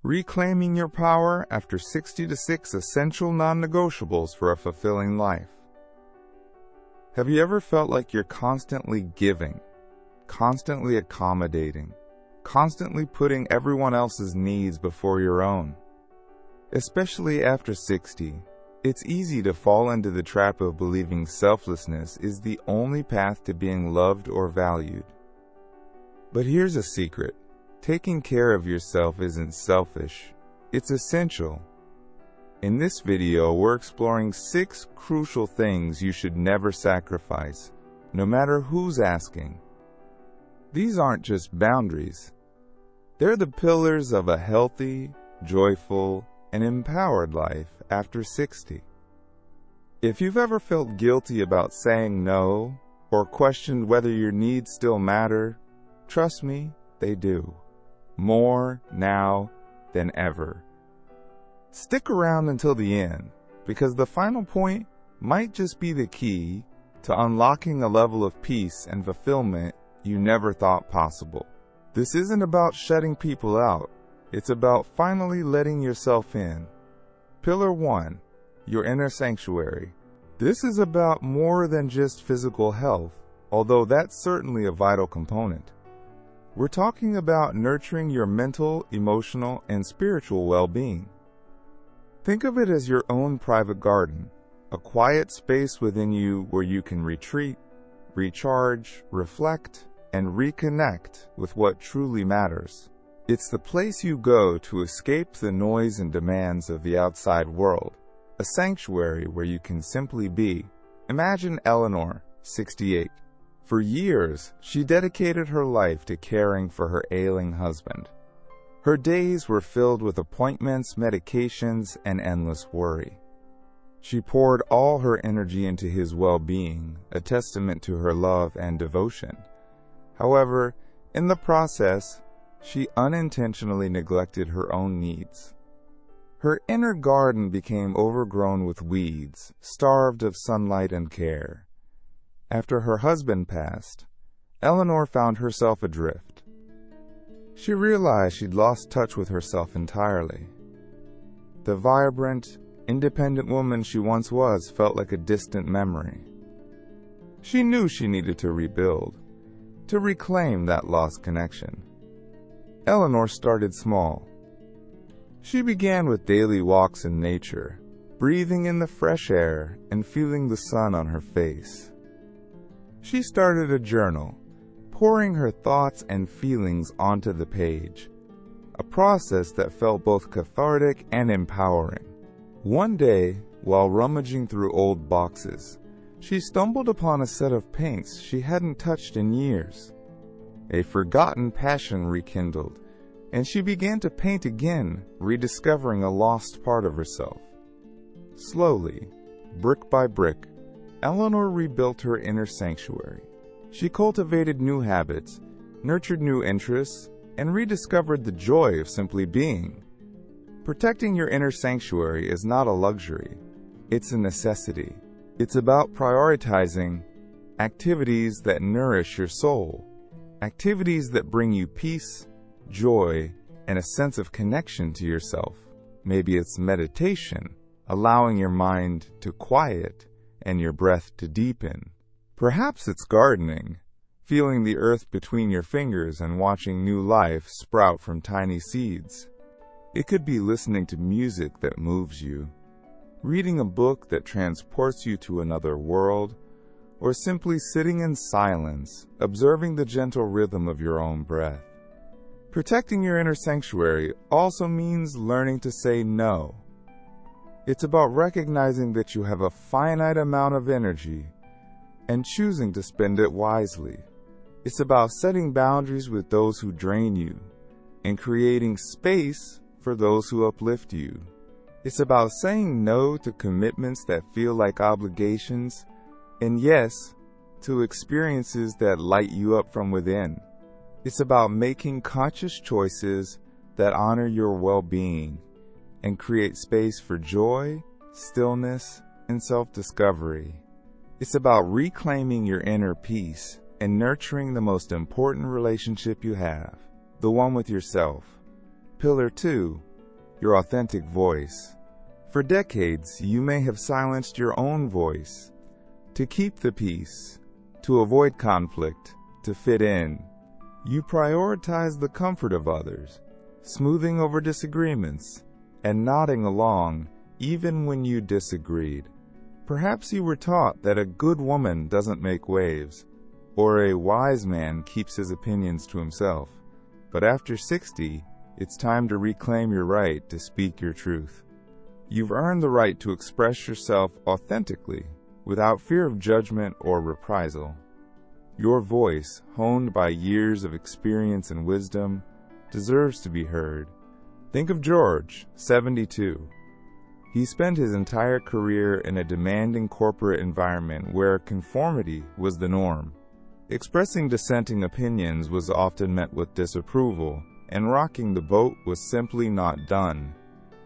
Reclaiming your power after 60 to 6 essential non-negotiables for a fulfilling life. Have you ever felt like you're constantly giving, constantly accommodating, constantly putting everyone else's needs before your own? Especially after 60, it's easy to fall into the trap of believing selflessness is the only path to being loved or valued. But here's a secret. Taking care of yourself isn't selfish, it's essential. In this video, we're exploring 6 crucial things you should never sacrifice, no matter who's asking. These aren't just boundaries. They're the pillars of a healthy, joyful, and empowered life after 60. If you've ever felt guilty about saying no, or questioned whether your needs still matter, trust me, they do. More now than ever. Stick around until the end, because the final point might just be the key to unlocking a level of peace and fulfillment you never thought possible. This isn't about shutting people out, it's about finally letting yourself in. Pillar 1, your inner sanctuary. This is about more than just physical health, although that's certainly a vital component. We're talking about nurturing your mental, emotional, and spiritual well-being. Think of it as your own private garden, a quiet space within you where you can retreat, recharge, reflect, and reconnect with what truly matters. It's the place you go to escape the noise and demands of the outside world, a sanctuary where you can simply be. Imagine Eleanor, 68. For years, she dedicated her life to caring for her ailing husband. Her days were filled with appointments, medications, and endless worry. She poured all her energy into his well-being, a testament to her love and devotion. However, in the process, she unintentionally neglected her own needs. Her inner garden became overgrown with weeds, starved of sunlight and care. After her husband passed, Eleanor found herself adrift. She realized she'd lost touch with herself entirely. The vibrant, independent woman she once was felt like a distant memory. She knew she needed to rebuild, to reclaim that lost connection. Eleanor started small. She began with daily walks in nature, breathing in the fresh air and feeling the sun on her face. She started a journal, pouring her thoughts and feelings onto the page, a process that felt both cathartic and empowering. One day, while rummaging through old boxes, she stumbled upon a set of paints she hadn't touched in years. A forgotten passion rekindled, and she began to paint again, rediscovering a lost part of herself. Slowly, brick by brick, Eleanor rebuilt her inner sanctuary. She cultivated new habits, nurtured new interests, and rediscovered the joy of simply being. Protecting your inner sanctuary is not a luxury, it's a necessity. It's about prioritizing activities that nourish your soul, activities that bring you peace, joy, and a sense of connection to yourself. Maybe it's meditation, allowing your mind to quiet and your breath to deepen. Perhaps it's gardening, feeling the earth between your fingers and watching new life sprout from tiny seeds. It could be listening to music that moves you, reading a book that transports you to another world, or simply sitting in silence, observing the gentle rhythm of your own breath. Protecting your inner sanctuary also means learning to say no. It's about recognizing that you have a finite amount of energy and choosing to spend it wisely. It's about setting boundaries with those who drain you and creating space for those who uplift you. It's about saying no to commitments that feel like obligations and yes to experiences that light you up from within. It's about making conscious choices that honor your well-being and create space for joy, stillness, and self-discovery. It's about reclaiming your inner peace and nurturing the most important relationship you have, the one with yourself. Pillar 2, your authentic voice. For decades, you may have silenced your own voice to keep the peace, to avoid conflict, to fit in. You prioritize the comfort of others, smoothing over disagreements, and nodding along even when you disagreed. Perhaps you were taught that a good woman doesn't make waves, or a wise man keeps his opinions to himself. But after 60, it's time to reclaim your right to speak your truth. You've earned the right to express yourself authentically, without fear of judgment or reprisal. Your voice, honed by years of experience and wisdom, deserves to be heard. Think of George, 72. He spent his entire career in a demanding corporate environment where conformity was the norm. Expressing dissenting opinions was often met with disapproval, and rocking the boat was simply not done.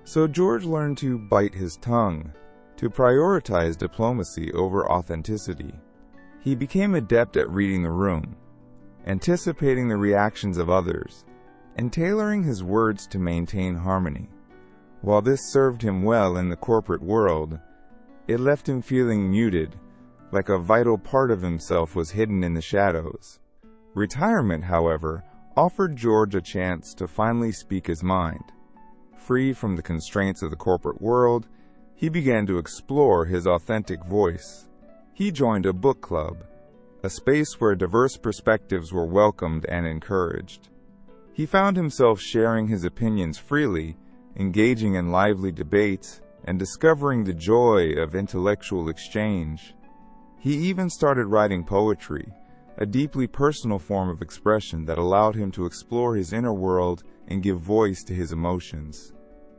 So George learned to bite his tongue, to prioritize diplomacy over authenticity. He became adept at reading the room, anticipating the reactions of others, and tailoring his words to maintain harmony. While this served him well in the corporate world, it left him feeling muted, like a vital part of himself was hidden in the shadows. Retirement, however, offered George a chance to finally speak his mind. Free from the constraints of the corporate world, he began to explore his authentic voice. He joined a book club, a space where diverse perspectives were welcomed and encouraged. He found himself sharing his opinions freely, engaging in lively debates, and discovering the joy of intellectual exchange. He even started writing poetry, a deeply personal form of expression that allowed him to explore his inner world and give voice to his emotions.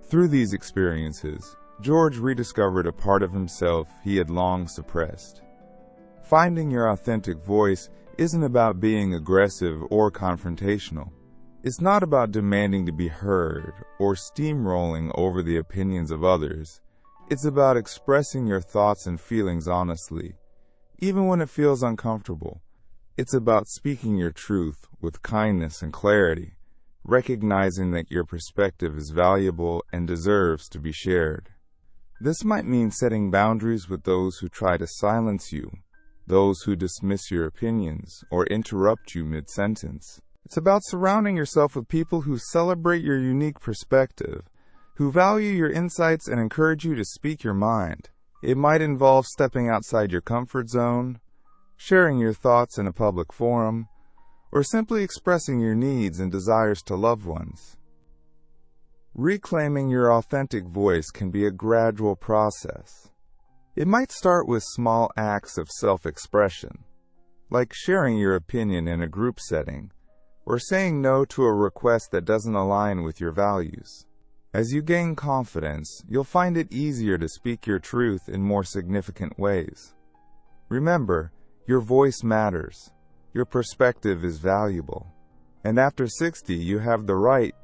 Through these experiences, George rediscovered a part of himself he had long suppressed. Finding your authentic voice isn't about being aggressive or confrontational. It's not about demanding to be heard or steamrolling over the opinions of others. It's about expressing your thoughts and feelings honestly, even when it feels uncomfortable. It's about speaking your truth with kindness and clarity, recognizing that your perspective is valuable and deserves to be shared. This might mean setting boundaries with those who try to silence you, those who dismiss your opinions or interrupt you mid-sentence. It's about surrounding yourself with people who celebrate your unique perspective, who value your insights and encourage you to speak your mind. It might involve stepping outside your comfort zone, sharing your thoughts in a public forum, or simply expressing your needs and desires to loved ones. Reclaiming your authentic voice can be a gradual process. It might start with small acts of self-expression, like sharing your opinion in a group setting, or saying no to a request that doesn't align with your values. As you gain confidence, you'll find it easier to speak your truth in more significant ways. Remember, your voice matters. Your perspective is valuable. And after 60, you have the right,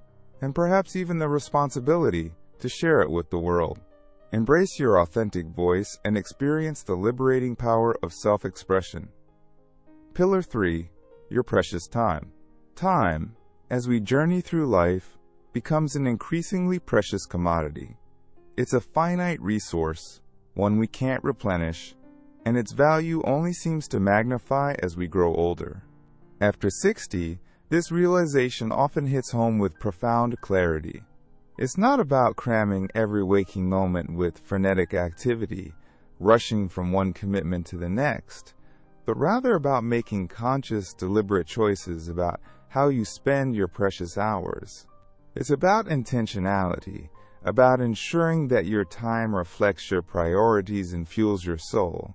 and perhaps even the responsibility, to share it with the world. Embrace your authentic voice and experience the liberating power of self-expression. Pillar 3. Your precious time. Time, as we journey through life, becomes an increasingly precious commodity. It's a finite resource, one we can't replenish, and its value only seems to magnify as we grow older. After 60, this realization often hits home with profound clarity. It's not about cramming every waking moment with frenetic activity, rushing from one commitment to the next, but rather about making conscious, deliberate choices about how you spend your precious hours. It's about intentionality, about ensuring that your time reflects your priorities and fuels your soul.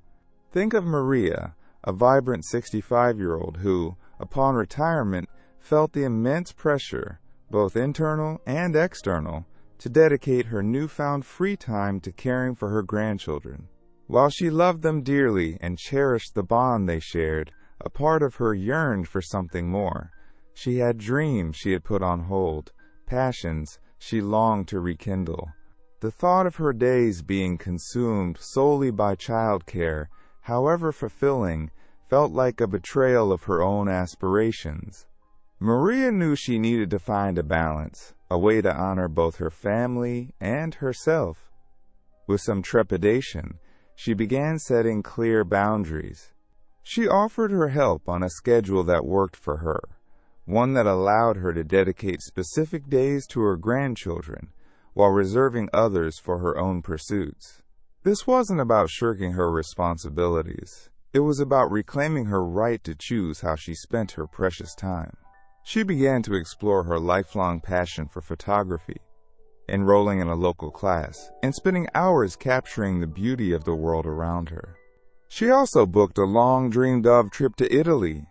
Think of Maria, a vibrant 65-year-old who, upon retirement, felt the immense pressure, both internal and external, to dedicate her newfound free time to caring for her grandchildren. While she loved them dearly and cherished the bond they shared, a part of her yearned for something more. She had dreams she had put on hold, passions she longed to rekindle. The thought of her days being consumed solely by childcare, however fulfilling, felt like a betrayal of her own aspirations. Maria knew she needed to find a balance, a way to honor both her family and herself. With some trepidation, she began setting clear boundaries. She offered her help on a schedule that worked for her, one that allowed her to dedicate specific days to her grandchildren, while reserving others for her own pursuits. This wasn't about shirking her responsibilities. It was about reclaiming her right to choose how she spent her precious time. She began to explore her lifelong passion for photography, enrolling in a local class, and spending hours capturing the beauty of the world around her. She also booked a long-dreamed-of trip to Italy,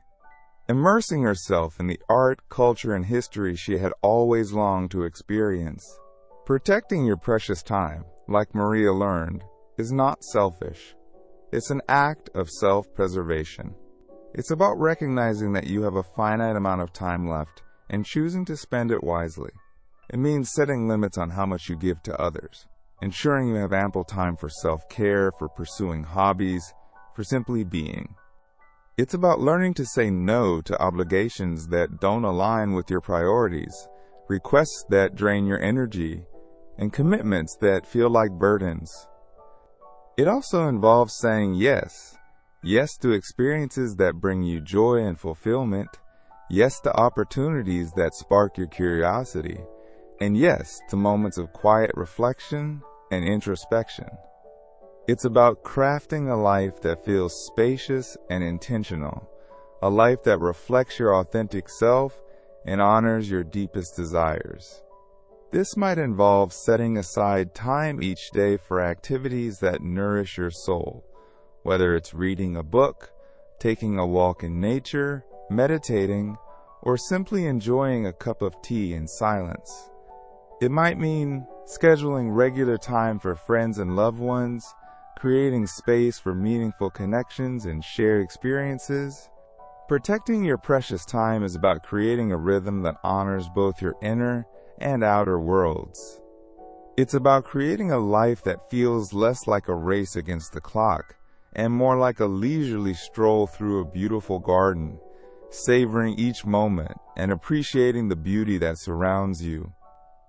immersing herself in the art, culture, and history she had always longed to experience. Protecting your precious time, like Maria learned, is not selfish. It's an act of self-preservation. It's about recognizing that you have a finite amount of time left and choosing to spend it wisely. It means setting limits on how much you give to others, ensuring you have ample time for self-care, for pursuing hobbies, for simply being. It's about learning to say no to obligations that don't align with your priorities, requests that drain your energy, and commitments that feel like burdens. It also involves saying yes. Yes to experiences that bring you joy and fulfillment. Yes to opportunities that spark your curiosity. And yes to moments of quiet reflection and introspection. It's about crafting a life that feels spacious and intentional, a life that reflects your authentic self and honors your deepest desires. This might involve setting aside time each day for activities that nourish your soul, whether it's reading a book, taking a walk in nature, meditating, or simply enjoying a cup of tea in silence. It might mean scheduling regular time for friends and loved ones, creating space for meaningful connections and shared experiences. Protecting your precious time is about creating a rhythm that honors both your inner and outer worlds. It's about creating a life that feels less like a race against the clock and more like a leisurely stroll through a beautiful garden, savoring each moment and appreciating the beauty that surrounds you.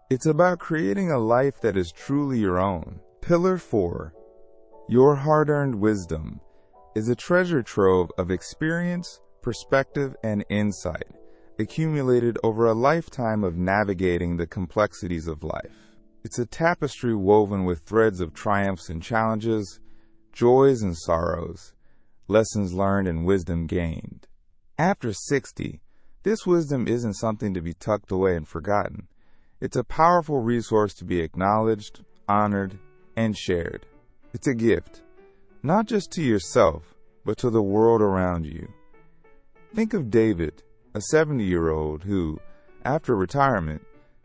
It's about creating a life that is truly your own. Pillar 4. Your hard-earned wisdom is a treasure trove of experience, perspective, and insight, accumulated over a lifetime of navigating the complexities of life. It's a tapestry woven with threads of triumphs and challenges, joys and sorrows, lessons learned and wisdom gained. After 60, this wisdom isn't something to be tucked away and forgotten. It's a powerful resource to be acknowledged, honored, and shared. It's a gift, not just to yourself, but to the world around you. Think of David, a 70-year-old who, after retirement,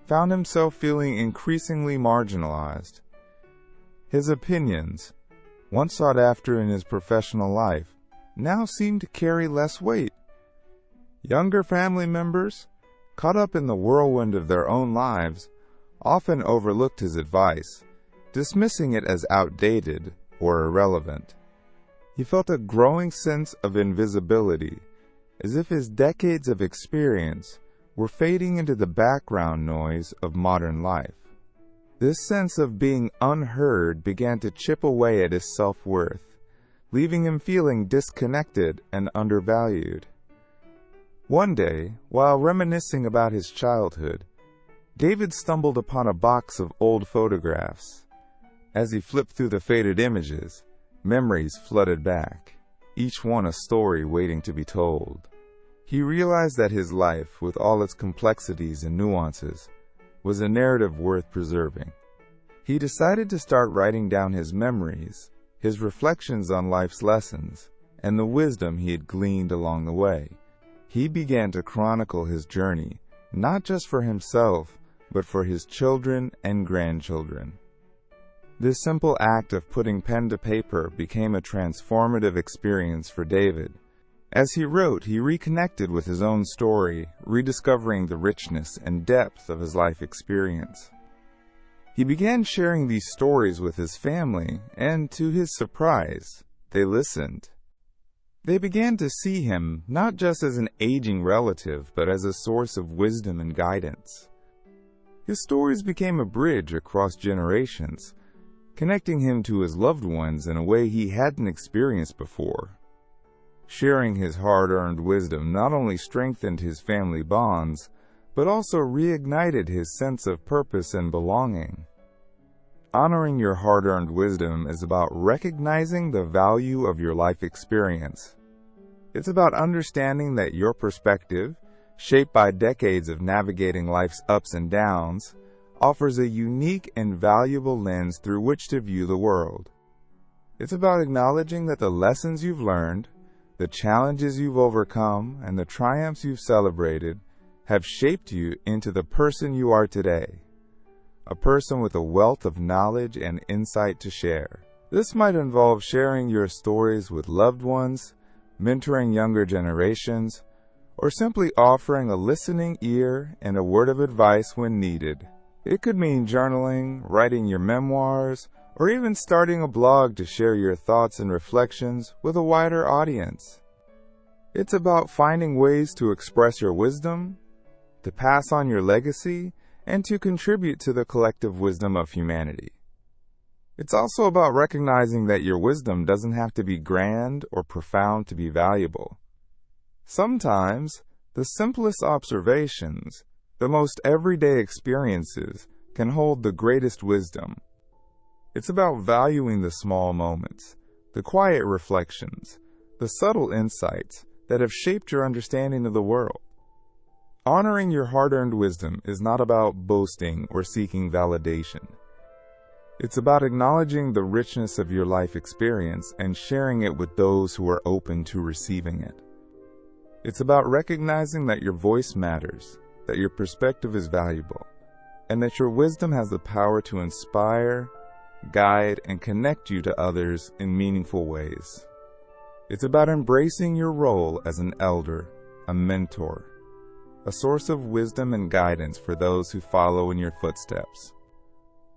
found himself feeling increasingly marginalized. His opinions, once sought after in his professional life, now seemed to carry less weight. Younger family members, caught up in the whirlwind of their own lives, often overlooked his advice, dismissing it as outdated or irrelevant. He felt a growing sense of invisibility, as if his decades of experience were fading into the background noise of modern life. This sense of being unheard began to chip away at his self-worth, leaving him feeling disconnected and undervalued. One day, while reminiscing about his childhood, David stumbled upon a box of old photographs. As he flipped through the faded images, memories flooded back, each one a story waiting to be told. He realized that his life, with all its complexities and nuances, was a narrative worth preserving. He decided to start writing down his memories, his reflections on life's lessons, and the wisdom he had gleaned along the way. He began to chronicle his journey, not just for himself, but for his children and grandchildren. This simple act of putting pen to paper became a transformative experience for David. As he wrote, he reconnected with his own story, rediscovering the richness and depth of his life experience. He began sharing these stories with his family, and to his surprise, they listened. They began to see him not just as an aging relative, but as a source of wisdom and guidance. His stories became a bridge across generations, connecting him to his loved ones in a way he hadn't experienced before. Sharing his hard-earned wisdom not only strengthened his family bonds, but also reignited his sense of purpose and belonging. Honoring your hard-earned wisdom is about recognizing the value of your life experience. It's about understanding that your perspective, shaped by decades of navigating life's ups and downs, offers a unique and valuable lens through which to view the world. It's about acknowledging that the lessons you've learned, the challenges you've overcome, and the triumphs you've celebrated have shaped you into the person you are today. A person with a wealth of knowledge and insight to share. This might involve sharing your stories with loved ones, mentoring younger generations, or simply offering a listening ear and a word of advice when needed. It could mean journaling, writing your memoirs, or even starting a blog to share your thoughts and reflections with a wider audience. It's about finding ways to express your wisdom, to pass on your legacy, and to contribute to the collective wisdom of humanity. It's also about recognizing that your wisdom doesn't have to be grand or profound to be valuable. Sometimes, the simplest observations, the most everyday experiences, can hold the greatest wisdom. It's about valuing the small moments, the quiet reflections, the subtle insights that have shaped your understanding of the world. Honoring your hard-earned wisdom is not about boasting or seeking validation. It's about acknowledging the richness of your life experience and sharing it with those who are open to receiving it. It's about recognizing that your voice matters, that your perspective is valuable, and that your wisdom has the power to inspire, guide, and connect you to others in meaningful ways. It's about embracing your role as an elder, a mentor, a source of wisdom and guidance for those who follow in your footsteps.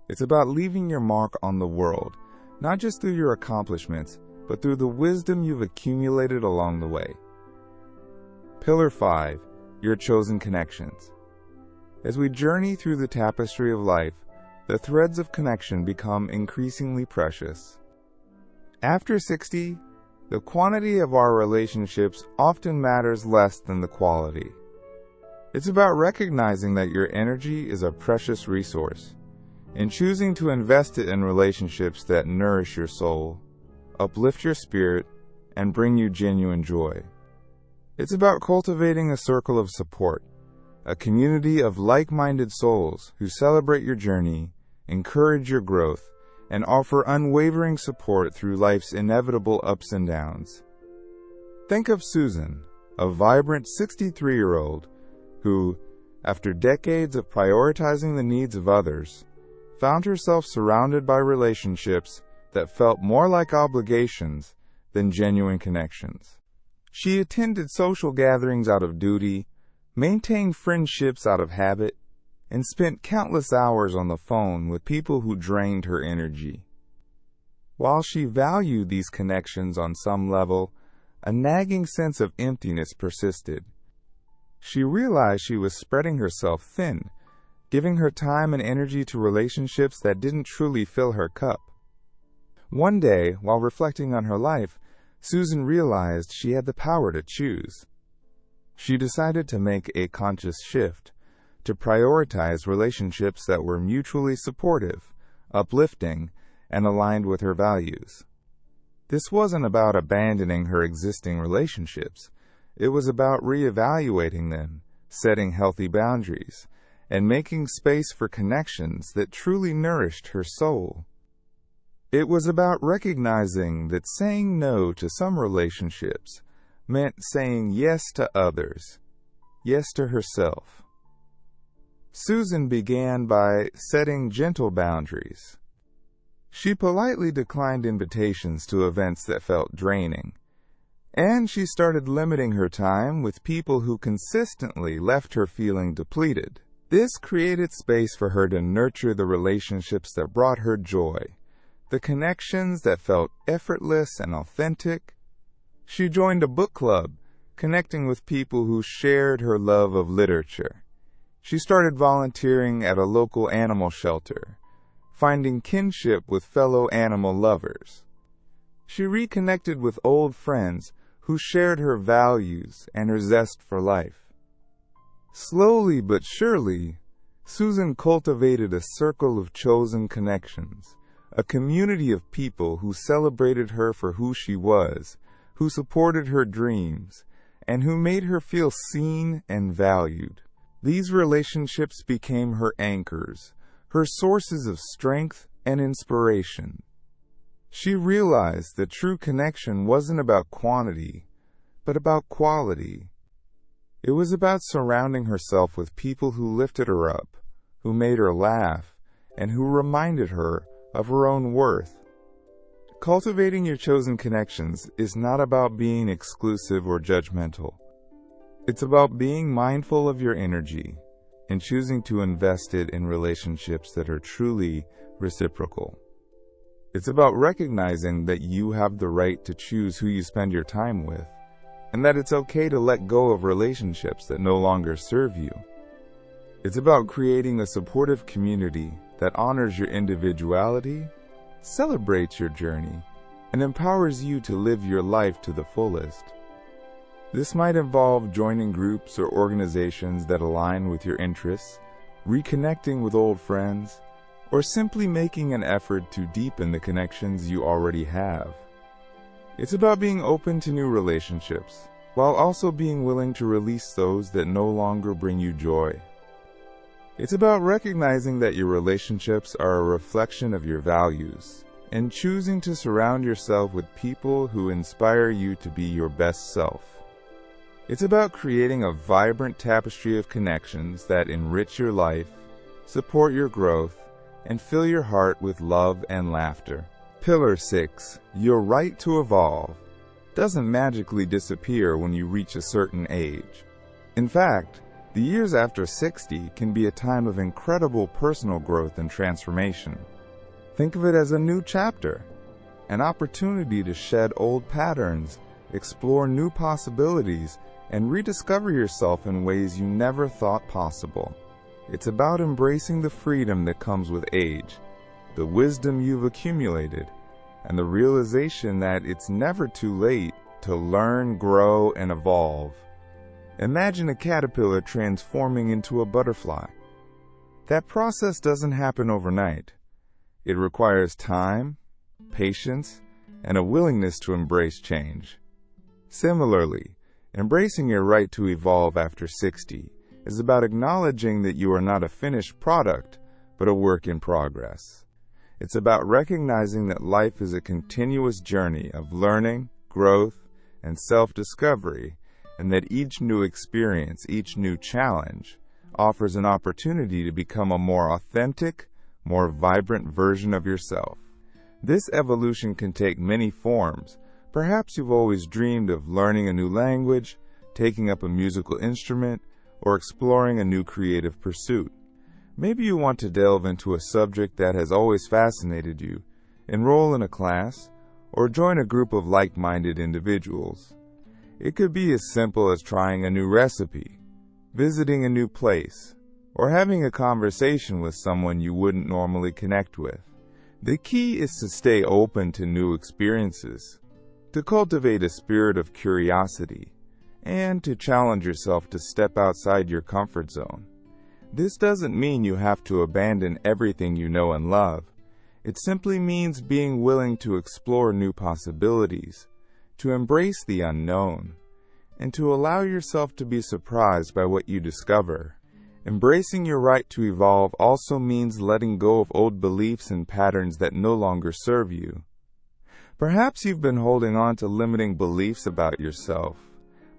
It's about leaving your mark on the world, not just through your accomplishments, but through the wisdom you've accumulated along the way. Pillar 5. Your chosen connections. As we journey through the tapestry of life, the threads of connection become increasingly precious. After 60, the quantity of our relationships often matters less than the quality. It's about recognizing that your energy is a precious resource and choosing to invest it in relationships that nourish your soul, uplift your spirit, and bring you genuine joy. It's about cultivating a circle of support, a community of like-minded souls who celebrate your journey, encourage your growth, and offer unwavering support through life's inevitable ups and downs. Think of Susan, a vibrant 63-year-old who, after decades of prioritizing the needs of others, found herself surrounded by relationships that felt more like obligations than genuine connections. She attended social gatherings out of duty, maintained friendships out of habit, and spent countless hours on the phone with people who drained her energy. While she valued these connections on some level, a nagging sense of emptiness persisted. She realized she was spreading herself thin, giving her time and energy to relationships that didn't truly fill her cup. One day, while reflecting on her life, Susan realized she had the power to choose. She decided to make a conscious shift, to prioritize relationships that were mutually supportive, uplifting, and aligned with her values. This wasn't about abandoning her existing relationships. It was about reevaluating them, setting healthy boundaries, and making space for connections that truly nourished her soul. It was about recognizing that saying no to some relationships meant saying yes to others, yes to herself. Susan began by setting gentle boundaries. She politely declined invitations to events that felt draining, and she started limiting her time with people who consistently left her feeling depleted. This created space for her to nurture the relationships that brought her joy, the connections that felt effortless and authentic. She joined a book club, connecting with people who shared her love of literature. She started volunteering at a local animal shelter, finding kinship with fellow animal lovers. She reconnected with old friends who shared her values and her zest for life. Slowly but surely, Susan cultivated a circle of chosen connections, a community of people who celebrated her for who she was, who supported her dreams, and who made her feel seen and valued. These relationships became her anchors, her sources of strength and inspiration. She realized that true connection wasn't about quantity, but about quality. It was about surrounding herself with people who lifted her up, who made her laugh, and who reminded her of her own worth. Cultivating your chosen connections is not about being exclusive or judgmental. It's about being mindful of your energy and choosing to invest it in relationships that are truly reciprocal. It's about recognizing that you have the right to choose who you spend your time with, and that it's okay to let go of relationships that no longer serve you. It's about creating a supportive community that honors your individuality, celebrates your journey, and empowers you to live your life to the fullest. This might involve joining groups or organizations that align with your interests, reconnecting with old friends, or simply making an effort to deepen the connections you already have. It's about being open to new relationships, while also being willing to release those that no longer bring you joy. It's about recognizing that your relationships are a reflection of your values, and choosing to surround yourself with people who inspire you to be your best self. It's about creating a vibrant tapestry of connections that enrich your life, support your growth, and fill your heart with love and laughter. Pillar 6. Your right to evolve doesn't magically disappear when you reach a certain age. In fact, the years after 60 can be a time of incredible personal growth and transformation. Think of it as a new chapter, an opportunity to shed old patterns, explore new possibilities, and rediscover yourself in ways you never thought possible. It's about embracing the freedom that comes with age, the wisdom you've accumulated, and the realization that it's never too late to learn, grow, and evolve. Imagine a caterpillar transforming into a butterfly. That process doesn't happen overnight. It requires time, patience, and a willingness to embrace change. Similarly, embracing your right to evolve after 60 is about acknowledging that you are not a finished product, but a work in progress. It's about recognizing that life is a continuous journey of learning, growth, and self-discovery, and that each new experience, each new challenge, offers an opportunity to become a more authentic, more vibrant version of yourself. This evolution can take many forms. Perhaps you've always dreamed of learning a new language, taking up a musical instrument, or exploring a new creative pursuit. Maybe you want to delve into a subject that has always fascinated you, enroll in a class, or join a group of like-minded individuals. It could be as simple as trying a new recipe, visiting a new place, or having a conversation with someone you wouldn't normally connect with. The key is to stay open to new experiences, to cultivate a spirit of curiosity, and to challenge yourself to step outside your comfort zone. This doesn't mean you have to abandon everything you know and love. It simply means being willing to explore new possibilities, to embrace the unknown, and to allow yourself to be surprised by what you discover. Embracing your right to evolve also means letting go of old beliefs and patterns that no longer serve you. Perhaps you've been holding on to limiting beliefs about yourself,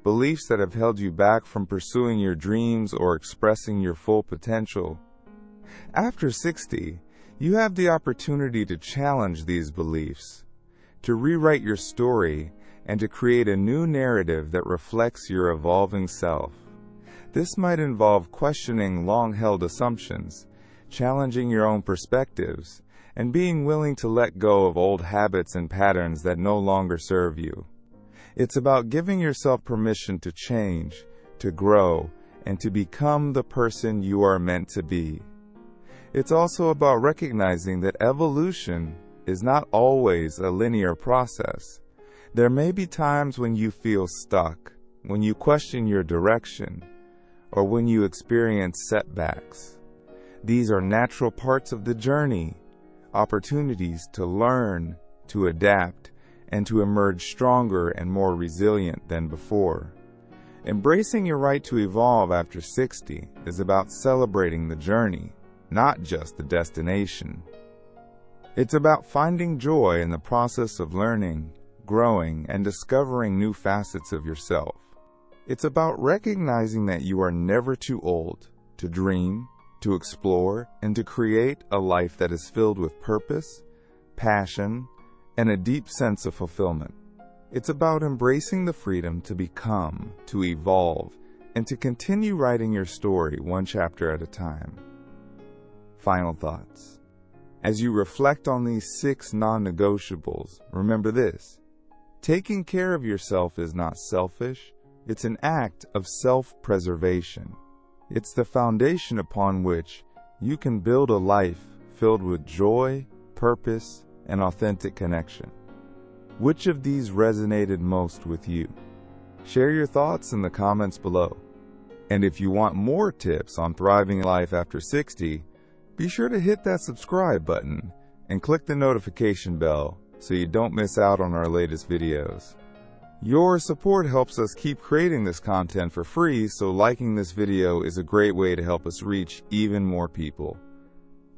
beliefs that have held you back from pursuing your dreams or expressing your full potential. After 60, you have the opportunity to challenge these beliefs, to rewrite your story, and to create a new narrative that reflects your evolving self. This might involve questioning long-held assumptions, challenging your own perspectives, and being willing to let go of old habits and patterns that no longer serve you. It's about giving yourself permission to change, to grow, and to become the person you are meant to be. It's also about recognizing that evolution is not always a linear process. There may be times when you feel stuck, when you question your direction, or when you experience setbacks. These are natural parts of the journey, opportunities to learn, to adapt, and to emerge stronger and more resilient than before. Embracing your right to evolve after 60 is about celebrating the journey, not just the destination. It's about finding joy in the process of learning, growing, and discovering new facets of yourself. It's about recognizing that you are never too old to dream, to explore, and to create a life that is filled with purpose, passion, and a deep sense of fulfillment. It's about embracing the freedom to become, to evolve, and to continue writing your story one chapter at a time. Final thoughts. As you reflect on these 6 non-negotiables, remember this: taking care of yourself is not selfish, it's an act of self-preservation. It's the foundation upon which you can build a life filled with joy, purpose, and authentic connection. Which of these resonated most with you? Share your thoughts in the comments below. And if you want more tips on thriving life after 60, be sure to hit that subscribe button and click the notification bell so you don't miss out on our latest videos. Your support helps us keep creating this content for free, so liking this video is a great way to help us reach even more people.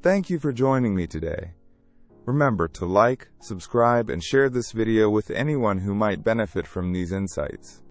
Thank you for joining me today. Remember to like, subscribe, and share this video with anyone who might benefit from these insights.